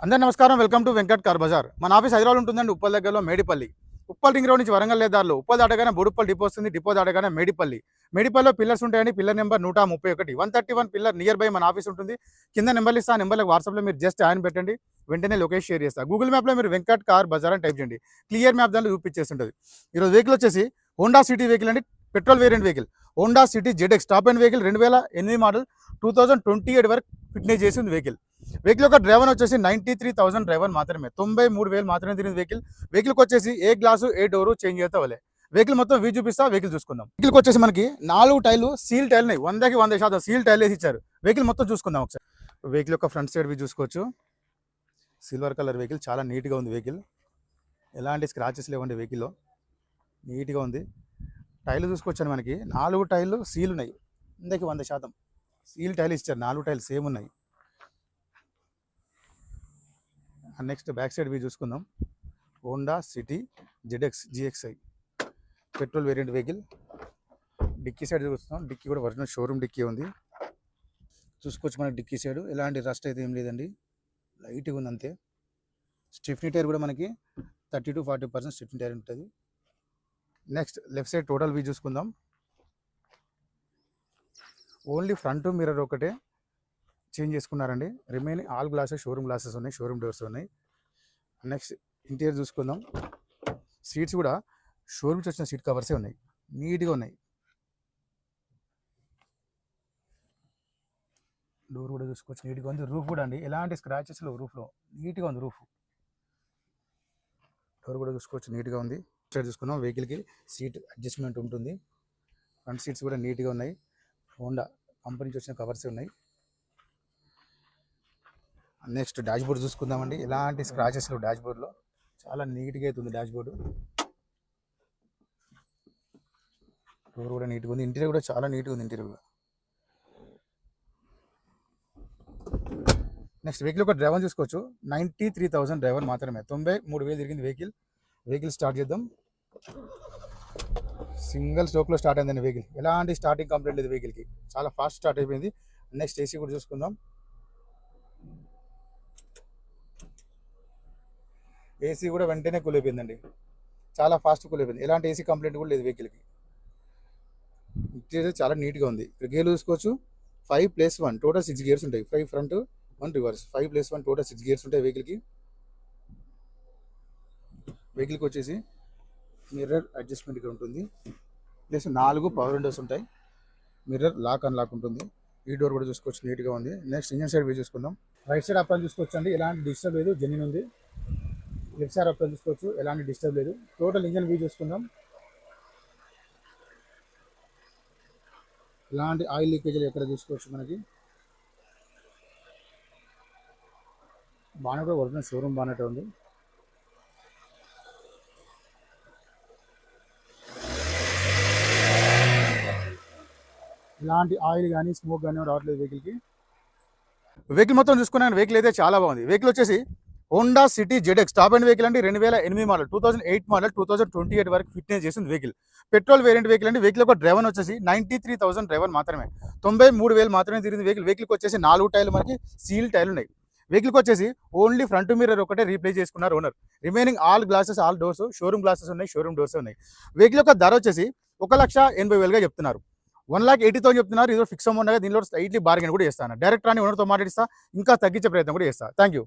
అందరూ నమస్కారం. Welcome to Venkat car Bazaar. మన ఆఫీస్ హైదరాబాద్ ఉంటుందండి, ఉప్పల్ దగ్గరలో మేడిపల్లి. ఉప్పల్ రింగ్ రోడ్ నుంచి వరంగల్ దారిలో ఉప్పల్ దాటగానే బొడుప్పల్ డిపో వస్తుంది. డిపో దాటగానే మేడిపల్లి. మేడిపల్లిలో పిల్లర్స్ ఉంటాయండి. Pillar number 131 131 pillar near by మన ఆఫీస్ ఉంటుంది. కింద నెంబర్లు ఇస్తా, ఆ నెంబర్లకు వాట్సాప్లో మీరు జస్ట్ ఆయన పెట్టండి, వెంటనే లొకేషన్ షేర్ చేస్తా. గూగుల్ మ్యాప్లో మీరు వెంకట్ కార్ బజార్ అని టైప్ చేయండి, క్లియర్ మ్యాప్ దానిలో చూపించేస్తుంటుంది. ఈరోజు వెహికల్ వచ్చేసి హోండా సిటీ వెహికల్ అండి, petrol variant vehicle. Honda City ZX top and vehicle 2008 model, 2028 వరకు ఫిట్నెస్ చేసింది వెహికల్. వెహికల్ యొక్క డ్రైవర్ వచ్చేసి 93,000 డ్రైవర్ మాత్రమే, 93,000 మాత్రమే తిరిగింది వెహికల్. వెహికల్కి వచ్చేసి ఏ గ్లాసు ఏ డోరు చేంజ్ చేస్తే వాళ్ళే. వెహికల్ మొత్తం వ్యూ చూపిస్తా, వెహికల్ చూసుకుందాం. వెహికల్కి వచ్చేసి మనకి 4 టైర్లు సీల్ టైర్లు ఉన్నాయి, 100కి 100% సీల్ టైర్లు వేసి ఇచ్చారు. వెహికల్ మొత్తం చూసుకుందాం ఒకసారి. వెహికల్ యొక్క ఫ్రంట్ సైడ్ వ్యూ చూసుకోవచ్చు. సిల్వర్ కలర్ వెహికల్, చాలా నీట్గా ఉంది వెహికల్. ఎలాంటి స్క్రాచెస్ లేవండి వెహికల్లో, నీట్గా ఉంది. టైర్లు చూసుకోవచ్చాను, మనకి 4 టైర్లు సీల్ ఉన్నాయి, 100కి 100% సీల్ టైర్లు ఇచ్చారు. 4 టైర్లు సేమ్ ఉన్నాయి. నెక్స్ట్ బ్యాక్ సైడ్ వ్యూ చూసుకుందాం. Honda City ZX GXI petrol variant vehicle. Dicky side చూస్తున్నాం, డిక్కీ కూడా ఒరిజినల్ షోరూమ్ డిక్కీ ఉంది. చూసుకోవచ్చు మనకి డిక్కీ సైడ్ ఎలాంటి రస్ట్ అయితే ఏం లేదండి, లైట్గా ఉంది అంతే. స్టిఫ్నీ టైర్ కూడా మనకి 30 to 40% స్టిఫ్నీ టైర్ ఉంటుంది. Next left side total view చూసుకుందాం. ఓన్లీ ఫ్రంట్ మిర్రర్ ఒకటే చేంజ్ చేసుకున్నారండి, remaining all glasses showroom glasses ఉన్నాయి, షోరూమ్ డోర్స్ ఉన్నాయి. నెక్స్ట్ ఇంటీరియర్ చూసుకుందాం. సీట్స్ కూడా షోరూమ్స్ వచ్చిన సీట్ కవర్సే ఉన్నాయి, నీట్గా ఉన్నాయి. డోర్ కూడా చూసుకోవచ్చు, నీట్గా ఉంది. రూఫ్ కూడా అండి ఎలాంటి స్క్రాచెస్ లేవు, రూఫ్లో నీట్గా ఉంది రూఫ్. డోర్ కూడా చూసుకోవచ్చు, నీట్గా ఉంది. సైడ్ చూసుకున్నాం, వెహికల్కి సీట్ అడ్జస్ట్మెంట్ ఉంటుంది. ఫ్రంట్ సీట్స్ కూడా నీట్గా ఉన్నాయి. హోండా కంపెనీ నుంచి వచ్చిన కవర్సే ఉన్నాయి. నెక్స్ట్ డాష్ బోర్డ్ చూసుకుందామండి. ఎలాంటి స్క్రాచెస్ లేవు డాష్ బోర్డ్లో, చాలా నీట్గా అవుతుంది డాష్ బోర్డు. డోర్ కూడా నీట్గా ఉంది. ఇంటీరియర్ కూడా చాలా నీట్గా ఉంది ఇంటీరియర్ కూడా. నెక్స్ట్ వెహికల్ ఒక డ్రైవర్ చూసుకోవచ్చు, 93,000 డ్రైవర్ మాత్రమే, 93,000 తిరిగింది వెహికల్. వెహికల్ స్టార్ట్ చేద్దాం. సింగిల్ స్ట్రోక్లో స్టార్ట్ అయిందండి వెహికల్, ఎలాంటి స్టార్టింగ్ కంప్లైంట్ లేదు వెహికల్కి, చాలా ఫాస్ట్ స్టార్ట్ అయిపోయింది. నెక్స్ట్ ఏసీ కూడా చూసుకుందాం. ఏసీ కూడా వెంటనే కూల్ అయిపోయిందండి, చాలా ఫాస్ట్ కూల్ అయిపోయింది. ఎలాంటి ఏసీ కంప్లైంట్ కూడా లేదు వెహికల్కి. ఇంటీరియర్ చాలా నీట్గా ఉంది. ఇక్కడ గేర్లు చూసుకోవచ్చు, 5+1 టోటల్ 6 గేర్స్ ఉంటాయి. 5 ఫ్రంట్ 1 రివర్స్, 5+1 టోటల్ 6 గేర్స్ ఉంటాయి వెహికల్కి. వెహికల్కి వచ్చేసి మిర్రర్ అడ్జస్ట్మెంట్ ఇక్కడ ఉంటుంది, ప్లస్ 4 పవర్ విండోస్ ఉంటాయి. మిర్రర్ లాక్ అన్లాక్ ఉంటుంది. ఈ డోర్ కూడా చూసుకోవచ్చు, నీట్గా ఉంది. నెక్స్ట్ ఇంజన్ సైడ్ వ్యూ చూసుకుందాం. రైట్ సైడ్ అప్పాలు చూసుకోవచ్చు అండి, ఎలాంటి డిస్టర్బ్ లేదు, జెన్యూన్ ఉంది. లెఫ్ట్ సైడ్ అప్పాలు చూసుకోవచ్చు, ఎలాంటి డిస్టర్బ్ లేదు. టోటల్ ఇంజన్ వ్యూ చూసుకుందాం. ఎలాంటి ఆయిల్ లీకేజీలు ఎక్కడ చూసుకోవచ్చు మనకి. బానెట్ కూడా ఒరిజినల్ షోరూమ్ బానెట్ ఉంది. ఇలాంటి ఆయిల్ కానీ స్మోక్ కానీ రావట్లేదు వెహికల్కి. వెహికల్ మొత్తం చూసుకున్నాను, వెహికల్ అయితే చాలా బాగుంది. వెహికల్ వచ్చేసి Honda City ZX top and vehicle అండి, 2008 మోడల్, 2008 మోడల్, 2028 వరకు ఫిట్నెస్ చేసింది వెహికల్. పెట్రోల్ వేరియంట్ వెహికల్ అండి. వెహికల్ ఒక డ్రైవర్ వచ్చేసి 93,000 డ్రైవర్ మాత్రమే, 93,000 మాత్రమే తిరిగింది వెహికల్. వెహికల్కి వచ్చేసి 4 టైర్లు మనకి సీల్ టైర్లు ఉన్నాయి. వెహికల్కి వచ్చేసి ఓన్లీ ఫ్రంట్ మిర్రర్ ఒకటే రీప్లేస్ చేసుకున్నారు owner, remaining all glasses all doors showroom glasses ఉన్నాయి, షోరూమ్ డోర్స్ ఉన్నాయి. వెహికల్ యొక్క ధర వచ్చేసి 1,80,000గా చెప్తున్నారు, 1,80,000 చెప్తున్నారు. ఇది ఫిక్స్ అమౌంట్, దీనిలో స్లైట్లీ బార్గెన్ కూడా చేస్తాను. డైరెక్ట్ రాని ఓనర్తో మాట్లాడిస్తా, ఇంకా తగ్గించే ప్రయత్నం కూడా చేస్తా. Thank you.